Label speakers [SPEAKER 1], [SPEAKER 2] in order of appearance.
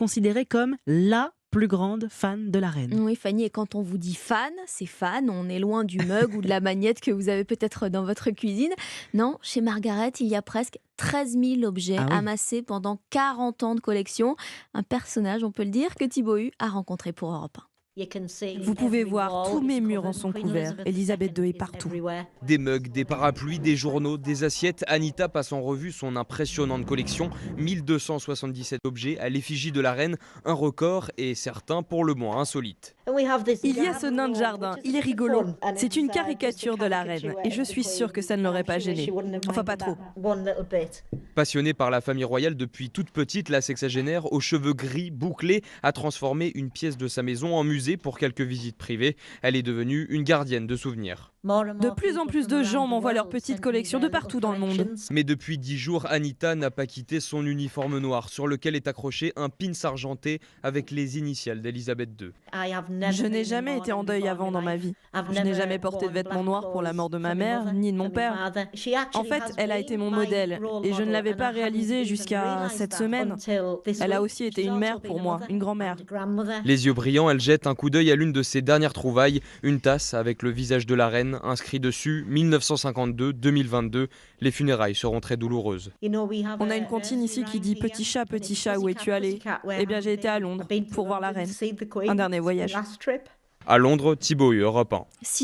[SPEAKER 1] considérée comme la plus grande fan de la reine.
[SPEAKER 2] Oui, Fanny, et quand on vous dit fan, c'est fan, on est loin du mug ou de la magnette que vous avez peut-être dans votre cuisine. Non, chez Margaret, il y a presque 13 000 objets
[SPEAKER 1] Ah oui.
[SPEAKER 2] amassés pendant 40 ans de collection. Un personnage, on peut le dire, que Thibaut Hu a rencontré pour Europe 1.
[SPEAKER 3] Vous pouvez voir, tous mes murs en sont couverts. Elisabeth II est partout.
[SPEAKER 4] Des mugs, des parapluies, des journaux, des assiettes. Anita passe en revue son impressionnante collection. 1277 objets à l'effigie de la reine. Un record et certains pour le moins insolites.
[SPEAKER 3] Il y a ce nain de jardin, il est rigolo. C'est une caricature de la reine et je suis sûre que ça ne l'aurait pas gênée. Enfin, pas trop.
[SPEAKER 4] Passionnée par la famille royale depuis toute petite, la sexagénaire aux cheveux gris bouclés a transformé une pièce de sa maison en musée pour quelques visites privées. Elle est devenue une gardienne de souvenirs.
[SPEAKER 3] De plus en plus de gens m'envoient leur petite collection de partout dans le monde.
[SPEAKER 4] Mais depuis 10 jours, Anita n'a pas quitté son uniforme noir sur lequel est accroché un pins argenté avec les initiales d'Elisabeth II.
[SPEAKER 3] Je n'ai jamais été en deuil avant dans ma vie. Je n'ai jamais porté de vêtements noirs pour la mort de ma mère ni de mon père. En fait, elle a été mon modèle et je ne l'avais pas réalisé jusqu'à cette semaine. Elle a aussi été une mère pour moi, une grand-mère.
[SPEAKER 4] Les yeux brillants, elle jette un coup d'œil à l'une de ses dernières trouvailles, une tasse avec le visage de la reine, inscrit dessus 1952-2022. Les funérailles seront très douloureuses.
[SPEAKER 3] On a une comptine ici qui dit petit chat, où es-tu allé? Eh bien, j'ai été à Londres pour voir la reine. Un dernier voyage.
[SPEAKER 4] À Londres, Thibaut Hu, Europe 1.